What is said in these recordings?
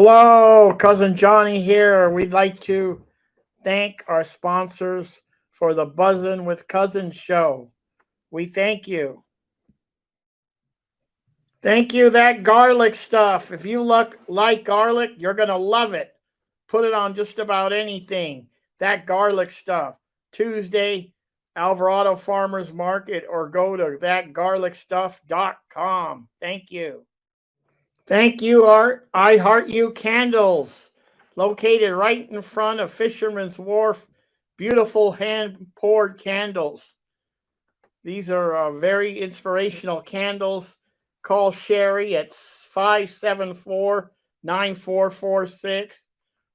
Hello, Cousin Johnny here. We'd like to thank our sponsors for the Buzzin' with Cousins show. We thank you. Thank you, that garlic stuff. If you like garlic, you're going to love it. Put it on just about anything. That garlic stuff. Tuesday, Alvarado Farmers Market, or go to thatgarlicstuff.com. Thank you. Thank you, Art. I Heart You Candles, located right in front of Fisherman's Wharf. Beautiful hand poured candles. These are very inspirational candles. Call Sherry at 574-9446,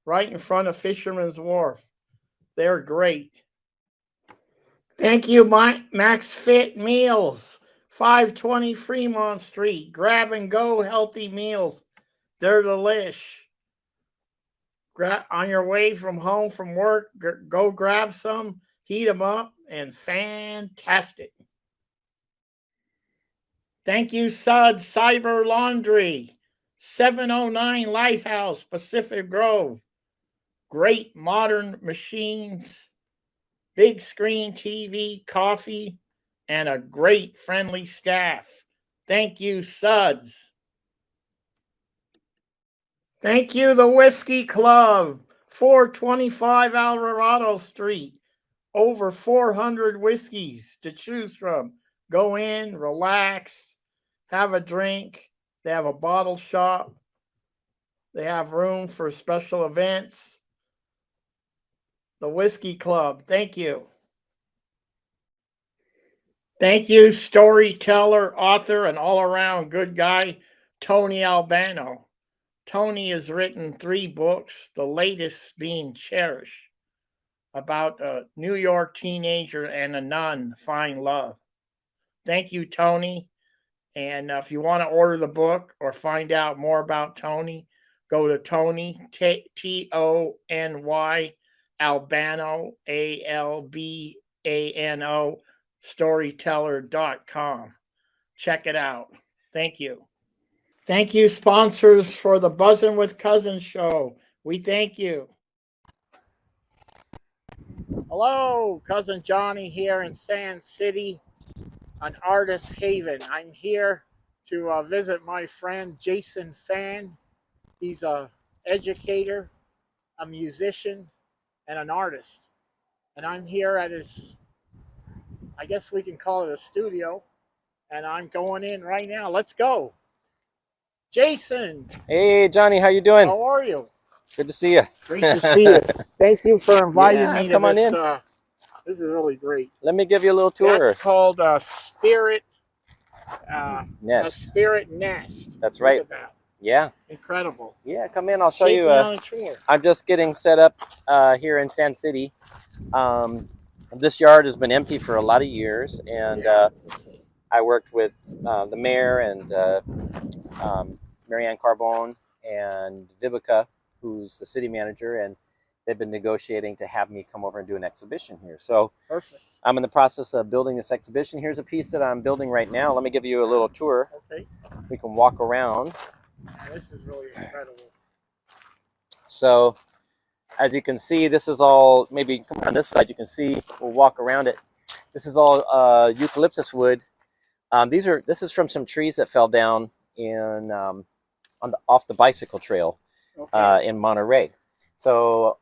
right in front of Fisherman's Wharf. They're great. Thank you, Max Fit Meals, 520 Fremont Street. Grab and go healthy meals. They're delish. On your way from home from work, go grab some, heat them up, and fantastic. Thank you, Suds Cyber Laundry, 709 Lighthouse, Pacific Grove. Great modern machines, big screen TV, coffee, and a great friendly staff. Thank you, Suds. Thank you, the Whiskey Club, 425 Alvarado Street. Over 400 whiskeys to choose from. Go in, relax, have a drink. They have a bottle shop. They have room for special events. The Whiskey Club, thank you. Thank you, storyteller, author, and all-around good guy, Tony Albano. Tony has written 3 books, the latest being Cherish, about a New York teenager and a nun find love. Thank you, Tony. And if you want to order the book or find out more about Tony, go to Tony, Tony, Albano, Albano, storyteller.com. Check it out. Thank you. Thank you, sponsors, for the Buzzin' with Cousins show. We thank you. Hello, Cousin Johnny here in Sand City, an artist haven. I'm here to visit my friend Jayson Fann. He's a educator, a musician, and an artist. And I'm here at his, I guess we can call it a studio, and I'm going in right now. Let's go. Jayson. Hey, Johnny, how you doing? How are you? Good to see you. Great to see you. Thank you for inviting me to come on this. in. This is really great. Let me give you a little tour. That's called Spirit Nest. A Spirit Nest. That's right. Look at that. Yeah. Incredible. Yeah, come in. I'll show Take you. me on a tour. I'm just getting set up here in Sand City. This yard has been empty for a lot of years, and I worked with the mayor and Marianne Carbone and Vivica, who's the city manager, and they've been negotiating to have me come over and do an exhibition here. So Perfect. I'm in the process of building this exhibition. Here's a piece that I'm building right now. Let me give you a little tour. Okay. We can walk around. This is really incredible. So as you can see, this is all, maybe come on this side, you can see, we'll walk around it. This is all eucalyptus wood. This is from some trees that fell down in off the bicycle trail in Monterey. So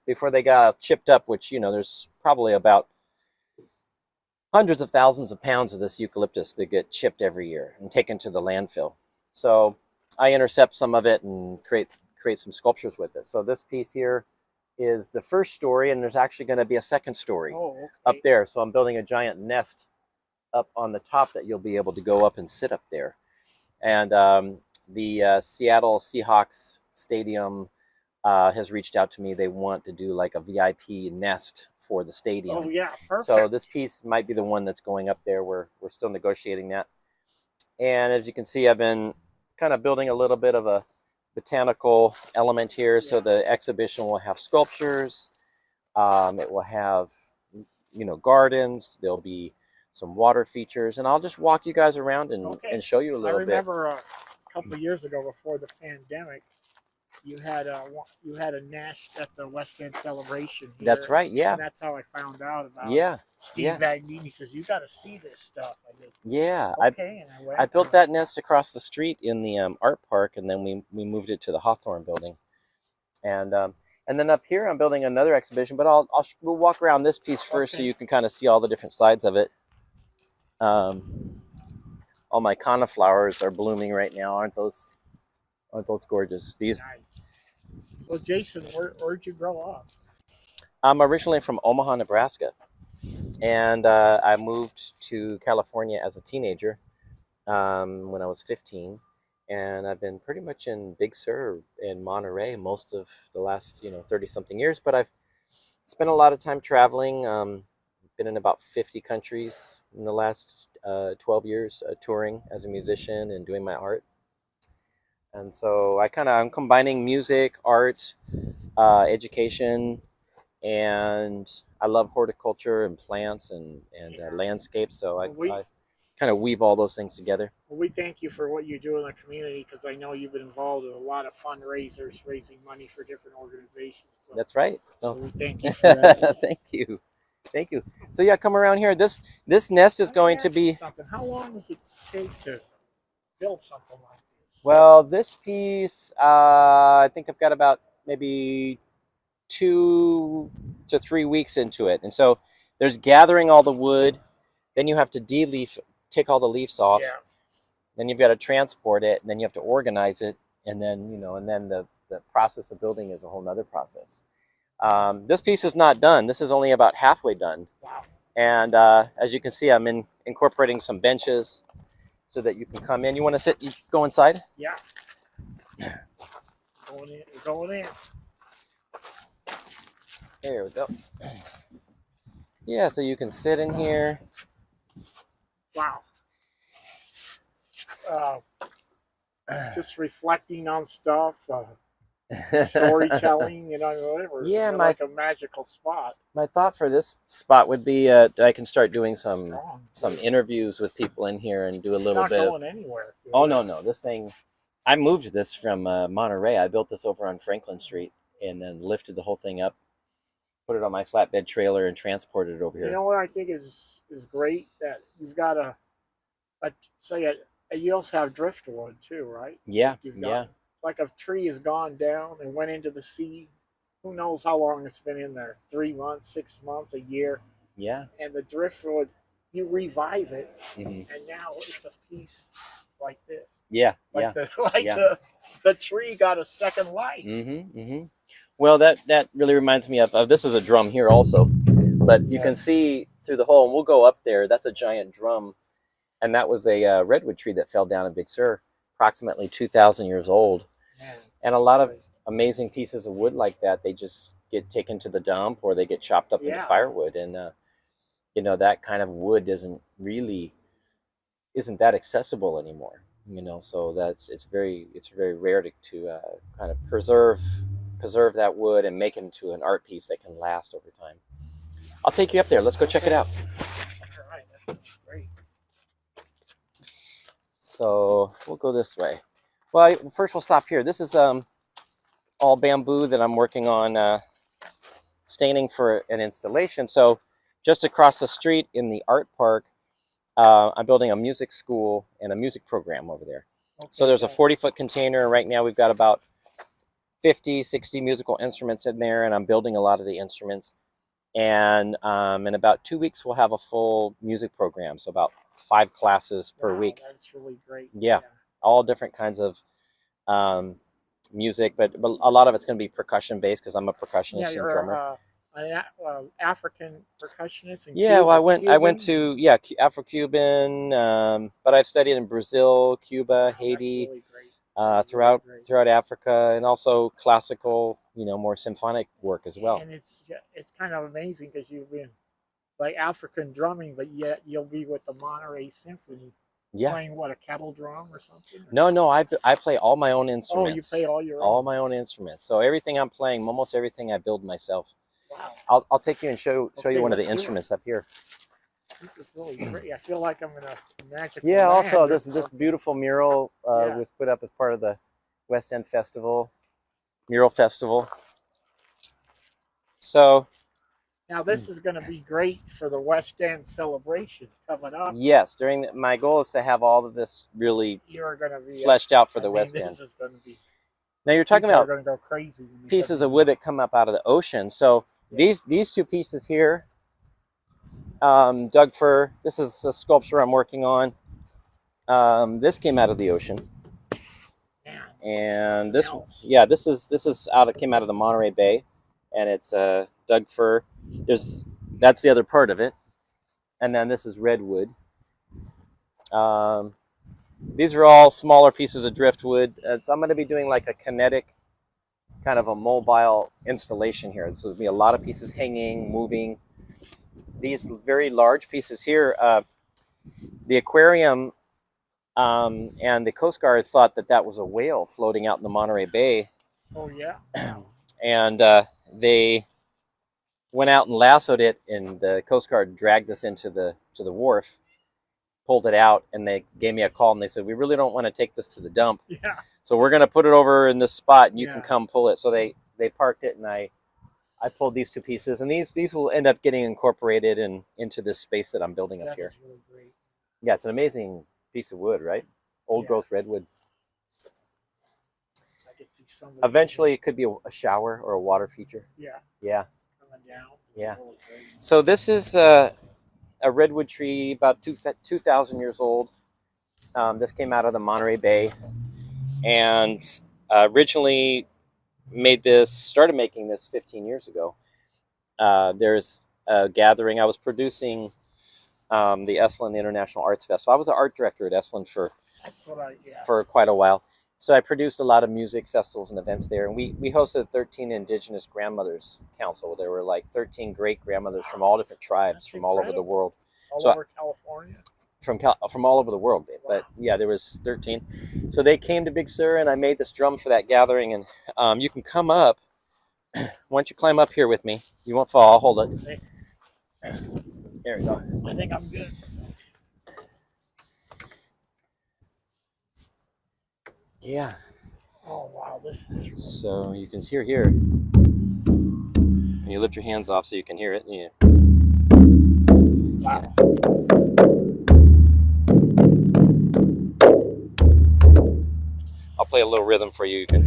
before they got chipped up, which, you know, there's probably about hundreds of thousands of pounds of this eucalyptus that get chipped every year and taken to the landfill. So I intercept some of it and create some sculptures with it. So this piece here is the first story, and there's actually going to be a second story up there. So I'm building a giant nest up on the top that you'll be able to go up and sit up there. And the Seattle Seahawks Stadium has reached out to me. They want to do like a VIP nest for the stadium. Oh yeah, perfect. So this piece might be the one that's going up there. We're still negotiating that. And as you can see, I've been kind of building a little bit of a botanical element here. So the exhibition will have sculptures. It will have, you know, gardens. There'll be some water features, and I'll just walk you guys around and show you a little bit. I remember a couple of years ago, before the pandemic, you had a nest at the West End celebration here. That's right. Yeah. And that's how I found out about Yeah. Steve Vagnini. He says, you got to see this stuff. I did. Yeah. Okay, and I went. I built that nest across the street in the art park, and then we moved it to the Hawthorne building. And then up here, I'm building another exhibition, but we'll walk around this piece first so you can kind of see all the different sides of it. All my coniflowers are blooming right now. Aren't those gorgeous? These. Nice. So Jayson, where'd you grow up? I'm originally from Omaha, Nebraska, and I moved to California as a teenager when I was 15. And I've been pretty much in Big Sur in Monterey most of the last 30-something years. But I've spent a lot of time traveling. Been in about 50 countries in the last 12 years, touring as a musician and doing my art. And so I'm combining music, art, education, and I love horticulture and plants and landscapes. So I kind of weave all those things together. Well, we thank you for what you do in the community, because I know you've been involved in a lot of fundraisers, raising money for different organizations. So, that's right. So we thank you for that. Thank you. So yeah, come around here. This nest is going to be something. How long does it take to build something like this? Well, this piece, I think I've got about maybe 2 to 3 weeks into it, and so there's gathering all the wood. Then you have to take all the leaves off. Yeah. Then you've got to transport it, and then you have to organize it, and then the process of building is a whole nother process. This piece is not done. This is only about halfway done. Wow. And as you can see, I'm incorporating some benches so that you can come in. You want to sit? You go inside? Yeah. Going in. There we go. Yeah, so you can sit in here. Wow. Just reflecting on stuff, storytelling, whatever. Yeah, like a magical spot. My thought for this spot would be I can start doing some interviews with people in here and do a little bit. Not going anywhere. Oh no, this thing. I moved this from Monterey. I built this over on Franklin Street and then lifted the whole thing up, put it on my flatbed trailer, and transported it over here. You know what I think is great? That you've got you also have driftwood too, right? Yeah, Like a tree has gone down and went into the sea. Who knows how long it's been in there? 3 months, 6 months, a year. Yeah. And the driftwood, you revive it, mm-hmm. and now it's a piece like this. Yeah, The tree got a second life. Mm-hmm, mm-hmm. Well, that really reminds me of this is a drum here also, but you can see through the hole, and we'll go up there. That's a giant drum, and that was a redwood tree that fell down in Big Sur, approximately 2,000 years old. Man, and a lot of amazing pieces of wood like that, they just get taken to the dump or they get chopped up into firewood, and that kind of wood isn't that accessible anymore. So it's very rare to kind of preserve that wood and make it into an art piece that can last over time. I'll take you up there. Let's go check it out. All right, that's great. So we'll go this way. Well, first we'll stop here. This is all bamboo that I'm working on staining for an installation. So just across the street in the art park, I'm building a music school and a music program over there. Okay. So there's a 40-foot container. Right now we've got about 50, 60 musical instruments in there, and I'm building a lot of the instruments. And in about 2 weeks, we'll have a full music program. So about 5 classes per week. That's really great. Yeah, all different kinds of music, but a lot of it's going to be percussion based because I'm a percussionist and drummer. African percussionist. Well, I went to Afro-Cuban, but I've studied in Brazil, Cuba, Haiti, really throughout Africa, and also classical, more symphonic work as well. And it's kind of amazing because you've been like African drumming, but yet you'll be with the Monterey Symphony. Yeah. Playing what, a kettle drum or something? No, I play all my own instruments. Oh, you play all your own? All my own instruments. So everything I'm playing, almost everything I build myself. Wow. I'll take you and show you one of the instruments up here. This is really great. I feel like I'm in a magical land. Also this beautiful mural was put up as part of the West End Festival. mural festival. So Now this is going to be great for the West End celebration coming up. yes, my goal is to have all of this really You're going to be fleshed out for the I mean, West End. This is going to be. Now you're talking People about are going to go crazy pieces of wood that come up out of the ocean. So these two pieces here, Doug fir. This is a sculpture I'm working on. This came out of the ocean, and this came out of the Monterey Bay, and it's Doug fir. That's the other part of it, and then this is redwood. These are all smaller pieces of driftwood. So I'm going to be doing like a kinetic, kind of a mobile installation here. So there'll be a lot of pieces hanging, moving. These very large pieces here, the aquarium and the Coast Guard thought that was a whale floating out in the Monterey Bay. Oh yeah. And they went out and lassoed it, and the Coast Guard dragged us to the wharf, pulled it out, and they gave me a call, and they said, we really don't want to take this to the dump. Yeah. So we're going to put it over in this spot, and you can come pull it. So they parked it, and I pulled these two pieces, and these will end up getting incorporated into this space that I'm building up here. Really great. Yeah, it's an amazing piece of wood, right? Old growth redwood. I could see eventually it could be a shower or a water feature. Yeah. Yeah. Coming down. Yeah. So this is a redwood tree about 2,000 years old. This came out of the Monterey Bay, and originally started making this 15 years ago. There's a gathering. I was producing the Esalen International Arts Festival. I was the art director at Esalen for quite a while. So I produced a lot of music festivals and events there. And we hosted 13 Indigenous Grandmothers Council. There were like 13 great grandmothers from all different tribes from all over the world. All over California? From all over the world. Wow. But yeah, there was 13. So they came to Big Sur, and I made this drum for that gathering. And you can come up. Why don't you climb up here with me? You won't fall. I'll hold it. Okay. There we go. I think I'm good. Yeah. Oh wow, this is. So you can hear here. And you lift your hands off so you can hear it. Yeah. Wow. I'll play a little rhythm for you. You can.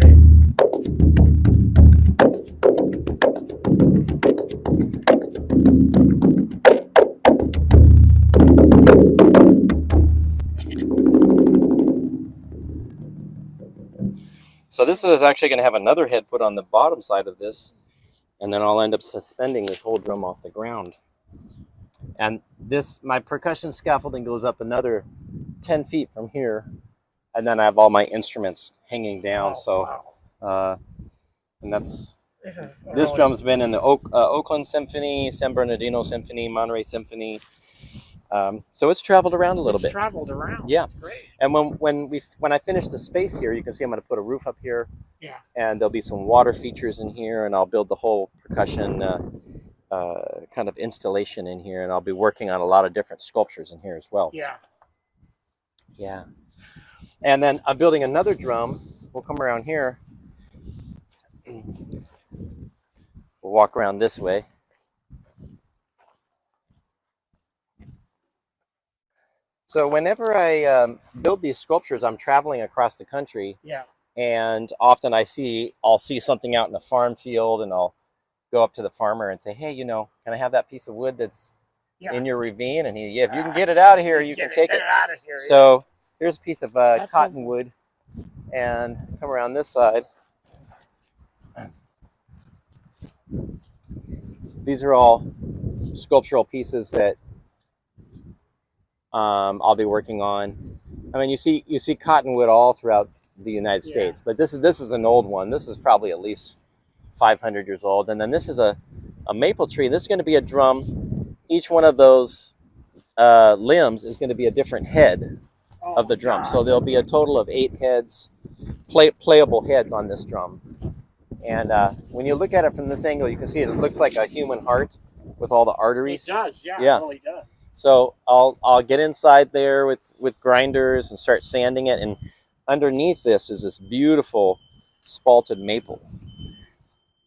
So this is actually going to have another head put on the bottom side of this, and then I'll end up suspending this whole drum off the ground. And my percussion scaffolding goes up another 10 feet from here, and then I have all my instruments hanging down. And that's this drum's been in the Oakland Symphony, San Bernardino Symphony, Monterey Symphony. So it's traveled around a little bit. Traveled around. Yeah. That's great. And when I finish the space here, you can see I'm going to put a roof up here. Yeah. And there'll be some water features in here, and I'll build the whole percussion kind of installation in here, and I'll be working on a lot of different sculptures in here as well. Yeah. Yeah. And then I'm building another drum. We'll come around here. We'll walk around this way. So whenever I build these sculptures, I'm traveling across the country. Yeah. And often I'll see something out in a farm field, and I'll go up to the farmer and say, hey, can I have that piece of wood that's in your ravine? And if you can get it out of here, you can take it. Out of here, so here's a piece of cottonwood, and come around this side. These are all sculptural pieces that I'll be working on. I mean, you see cottonwood all throughout the United States, but this is an old one. This is probably at least 500 years old. And then this is a maple tree. This is going to be a drum. Each one of those limbs is going to be a different head of the drum. So there'll be a total of 8 heads, playable heads on this drum. And when you look at it from this angle, you can see it looks like a human heart with all the arteries. It does, yeah. It really does. So I'll get inside there with grinders and start sanding it. And underneath this is this beautiful spalted maple.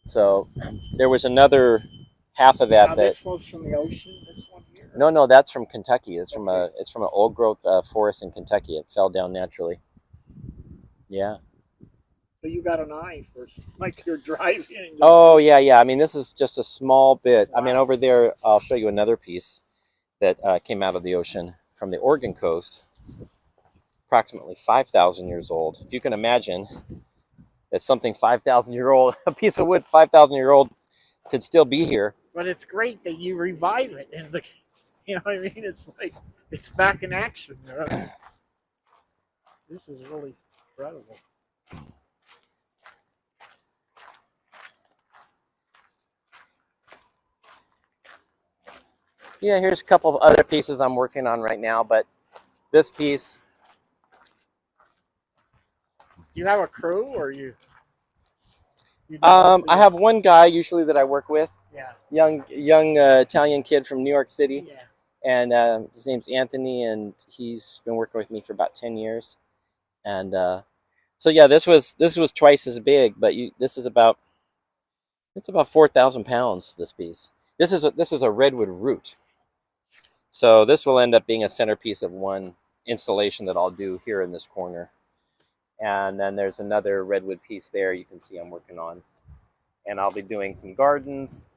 So there was another half of that Now that this was from the ocean. This one here. no, that's from Kentucky. It's from Okay. it's from an old growth forest in Kentucky. It fell down naturally. Yeah. So you got an eye for it. It's like you're driving. And Oh yeah. I mean, this is just a small bit. I mean, wow. over there, I'll show you another piece that came out of the ocean from the Oregon coast, approximately 5,000 years old. If you can imagine that something 5,000 year old, a piece of wood 5,000 year old, could still be here. But it's great that you revive it, and the, you know what I mean. It's like it's back in action. You know? This is really incredible. Yeah, here's a couple of other pieces I'm working on right now, but this piece. Do you have a crew, or you I have one guy usually that I work with, yeah, young Italian kid from New York City, yeah. and his name's Anthony, and he's been working with me for about 10 years. And so yeah, this was twice as big, but this is about 4,000 pounds. This piece. This is a redwood root. So this will end up being a centerpiece of one installation that I'll do here in this corner. And then there's another redwood piece there you can see I'm working on. And I'll be doing some gardens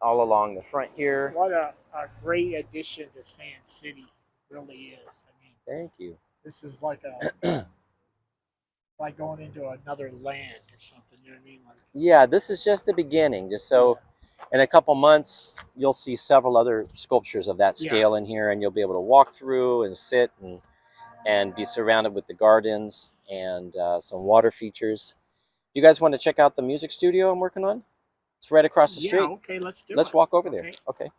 all along the front here. What a great addition to Sand City, really is. I mean, Thank you. this is like a like going into another land or something. You know what I mean? Like, Yeah, this is just the beginning. Just so in a couple months, you'll see several other sculptures of that scale in here, and you'll be able to walk through and sit and be surrounded with the gardens and some water features. Do you guys want to check out the music studio I'm working on? It's right across the street. Okay, let's do it. Let's walk over there. Okay.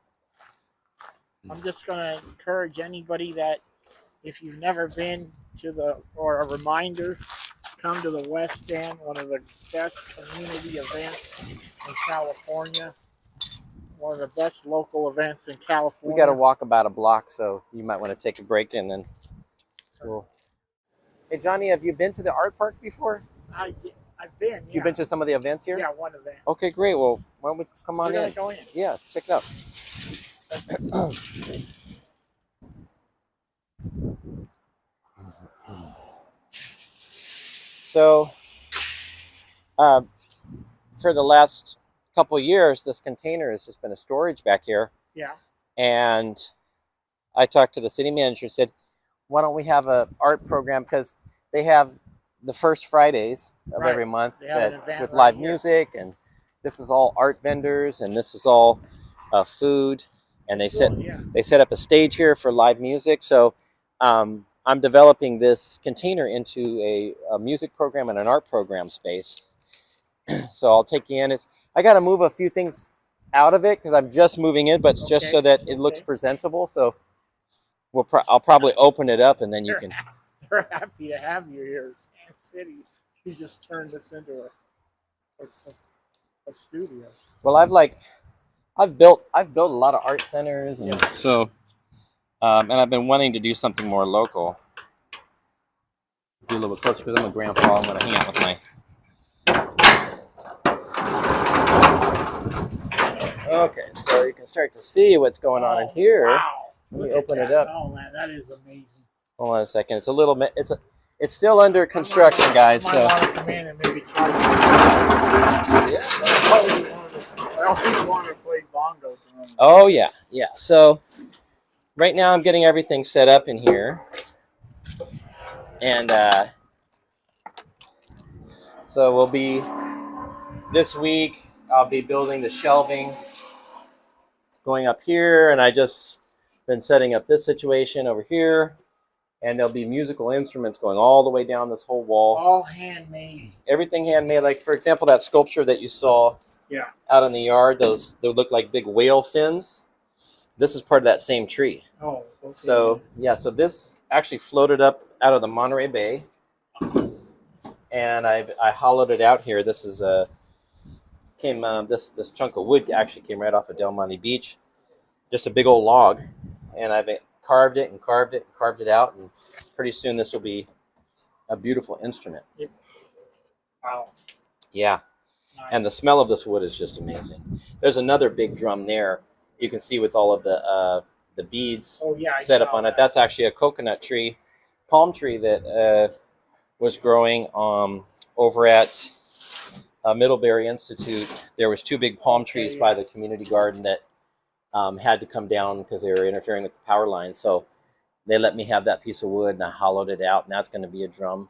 I'm just going to encourage anybody that if you've never been to or a reminder, come to the West End, one of the best community events in California, one of the best local events in California. We got to walk about a block, so you might want to take a break and then we'll... Hey, Johnny, have you been to the art park before? I've been. Yeah. You've been to some of the events here? Yeah, one event. Okay, great. Well, why don't we come on We're in? Go in? Yeah, check it out. So, for the last couple years, this container has just been a storage back here. Yeah. And I talked to the city manager and said, why don't we have an art program? Because they have the first Fridays of every month with live music, and this is all art vendors, and this is all food, and they set up a stage here for live music. So I'm developing this container into a music program and an art program space. So I'll take you in. I got to move a few things out of it because I'm just moving in, but it's just so that it looks presentable. So I'll probably open it up and then you can. They're happy to have you here, Sand City. You just turned this into a studio. Well, I've built a lot of art centers, and so and I've been wanting to do something more local. Do a little bit closer because I'm a grandpa. I'm going to hang out with my. Okay, so you can start to see what's going on in here. Wow! Let me open it up. Oh man, that is amazing. Hold on a second. It's a little bit. It's still under construction, guys. I So. want to come in and maybe try something. Yeah. I always want to play bongo drums. Oh yeah. So right now I'm getting everything set up in here, and so we'll be this week. I'll be building the shelving going up here, and I just been setting up this situation over here, and there'll be musical instruments going all the way down this whole wall. All handmade. Everything handmade. Like, for example, that sculpture that you saw out in the yard, they look like big whale fins. This is part of that same tree. Oh, okay. So so this actually floated up out of the Monterey Bay, and I hollowed it out here. This is this chunk of wood actually came right off of Del Monte Beach, just a big old log, and I've carved it and carved it and carved it out, and pretty soon this will be a beautiful instrument. Wow. Yeah. And the smell of this wood is just amazing. There's another big drum there. You can see with all of the beads Oh yeah, I set up saw on it. that. That's actually a coconut tree, palm tree that was growing over at Middlebury Institute. There was two big palm trees by the community garden that had to come down because they were interfering with the power lines. So they let me have that piece of wood, and I hollowed it out, and that's going to be a drum.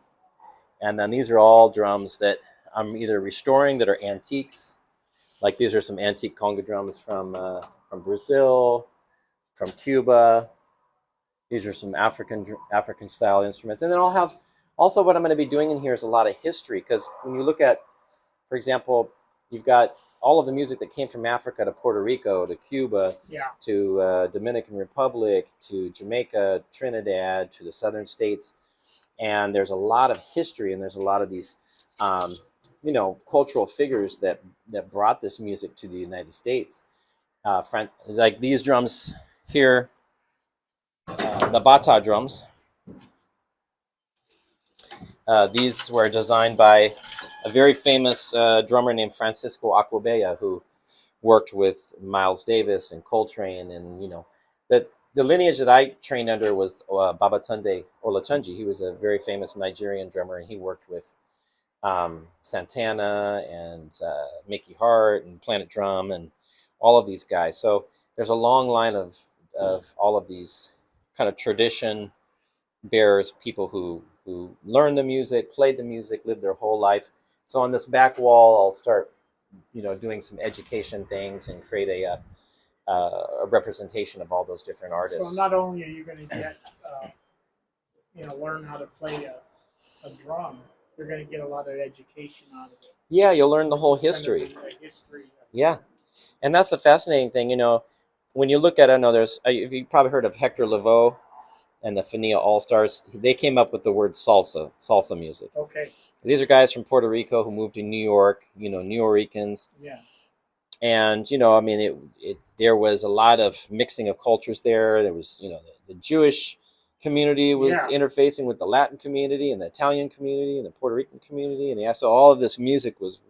And then these are all drums that I'm either restoring that are antiques. Like these are some antique conga drums from Brazil, from Cuba. These are some African style instruments. And then I'll have also what I'm going to be doing in here is a lot of history, because when you look at, for example, you've got all of the music that came from Africa to Puerto Rico to Cuba to Dominican Republic to Jamaica, Trinidad, to the southern states. And there's a lot of history, and there's a lot of these cultural figures that brought this music to the United States. Like these drums here, the bata drums. These were designed by a very famous drummer named Francisco Aquabella, who worked with Miles Davis and Coltrane, and the lineage that I trained under was Babatunde Olatunji. He was a very famous Nigerian drummer, and he worked with Santana and Mickey Hart and Planet Drum and all of these guys. So there's a long line of all of these kind of tradition bearers, people who learned the music, played the music, lived their whole life. So on this back wall, I'll start doing some education things and create a representation of all those different artists. So not only are you going to get learn how to play a drum, you're going to get a lot of education out of it. Yeah, you'll learn the whole history. Kind of the history. Yeah, and that's the fascinating thing. When you look at it, I know you've probably heard of Hector Lavoe and the Fania All-Stars. They came up with the word salsa music. Okay. These are guys from Puerto Rico who moved to New York, Nuyorican. Yeah. And, there was a lot of mixing of cultures there. There was, the Jewish community was interfacing with the Latin community and the Italian community and the Puerto Rican community. And so all of this music was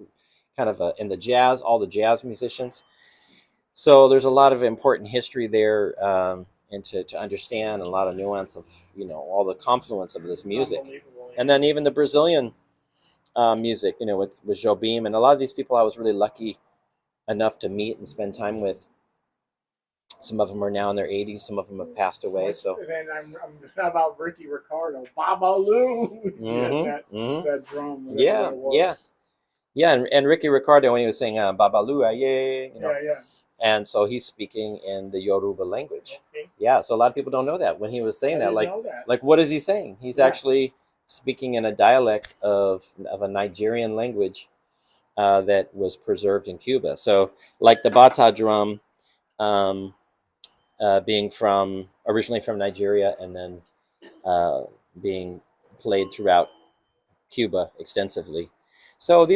kind of in the jazz, all the jazz musicians. So there's a lot of important history there, and to understand a lot of nuance of, all the confluence of this music. And then even the Brazilian music, with Jobim, and a lot of these people I was really lucky enough to meet and spend time with. Some of them are now in their 80s. Some of them have passed away. So. And then I'm about Ricky Ricardo, Babalu. That drum. Yeah. And Ricky Ricardo, when he was saying Babalu, Yeah. And so he's speaking in the Yoruba language. Okay. Yeah. So a lot of people don't know that when he was saying that. Like what is he saying? He's actually speaking in a dialect of a Nigerian language that was preserved in Cuba. So like the bata drum. Being originally from Nigeria, and then being played throughout Cuba extensively. So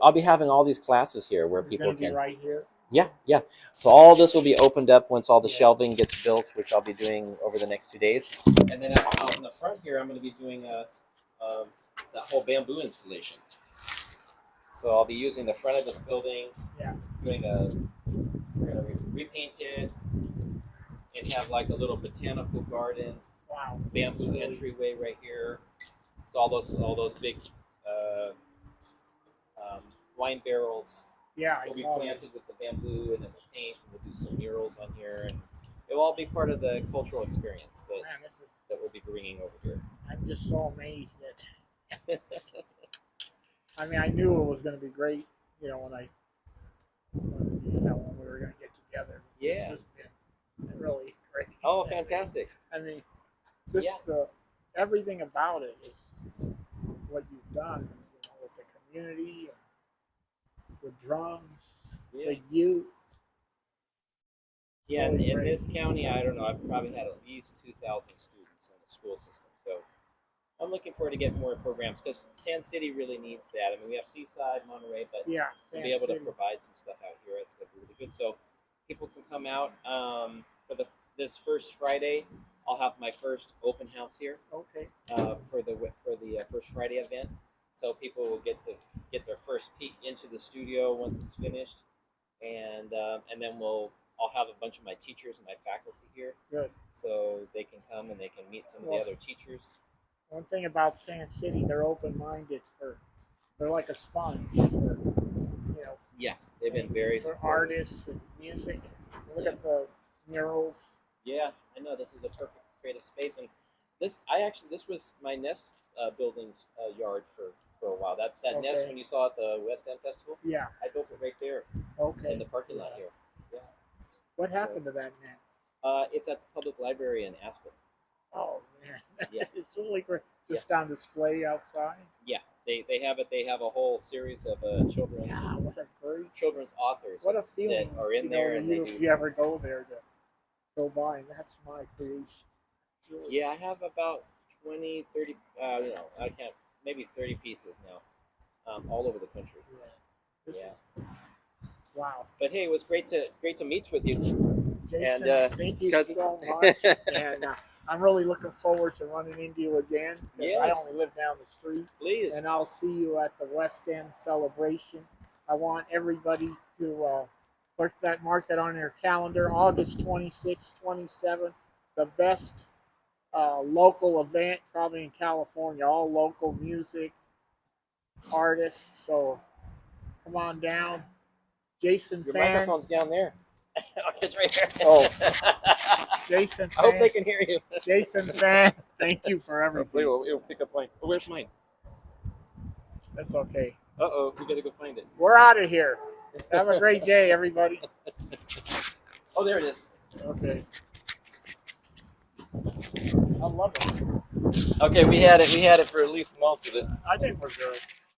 I'll be having all these classes here where people can. Right here. Yeah. So all this will be opened up once all the shelving gets built, which I'll be doing over the next 2 days. And then out in the front here, I'm going to be doing that whole bamboo installation. So I'll be using the front of this building, we're going to repaint it and have like a little botanical garden. Wow. Bamboo entryway right here. So all those big wine barrels will be planted with the bamboo, and then we'll paint, and we'll do some murals on here, and it will all be part of the cultural experience that we'll be bringing over here. I'm just so amazed that. I mean, I knew it was going to be great, when we were going to get together. Yeah. This has been really great. Oh, fantastic. I mean, everything about it is what you've done, with the community, the drums, the youth. Yeah, and in this county, I don't know, I've probably had at least 2,000 students in the school system. So I'm looking forward to getting more programs, because Sand City really needs that. I mean, we have Seaside, Monterey, but to be able to provide some stuff out here, I think that'd be really good. So people can come out for this first Friday. I'll have my first open house here. Okay. For the First Friday event. so people will get their first peek into the studio once it's finished, and then I'll have a bunch of my teachers and my faculty here. Good. So they can come and they can meet some of the other teachers. One thing about Sand City, they're open-minded they're like a sponge for, Yeah, they've been very for supportive. Artists and music. Look at the murals. Yeah, I know this is a perfect creative space, and this was my nest building's yard for a while. That nest Okay. when you saw at the West End Festival, Yeah. I built it right there Okay. in the parking lot here. Yeah. What happened to that net? It's at the public library in Aspen. Oh man. Yeah. It's really great. Just on display outside. Yeah, they have it. They have a whole series of children's Yeah, what a great. children's authors What a feeling that are in there, and they if you ever go there to go by. That's my creation. It's really Yeah, I have about 20, 30, I can't, maybe 30 pieces now, all over the country. This Yeah. is, wow. But hey, it was great to meet with you. Jason, And, thank you because- so much. And I'm really looking forward to running into you again. Because I Yes. only live down the street. Please. And I'll see you at the West End celebration. I want everybody to mark that on their calendar. August 26th, 27th. The best local event probably in California. All local music, artists. So come on down. Jayson Your Fann. microphone's down there. It's right here. Oh. Jayson I hope Fann. they can hear you. Jayson Fann. Thank you for Hopefully everything. it'll pick up mine. Oh, where's mine? That's okay. Uh-oh, we gotta go find it. We're out of here. Have a great day, everybody. Oh, there it is. Okay. I love it. Okay, we had it for at least most of it. I think we're good.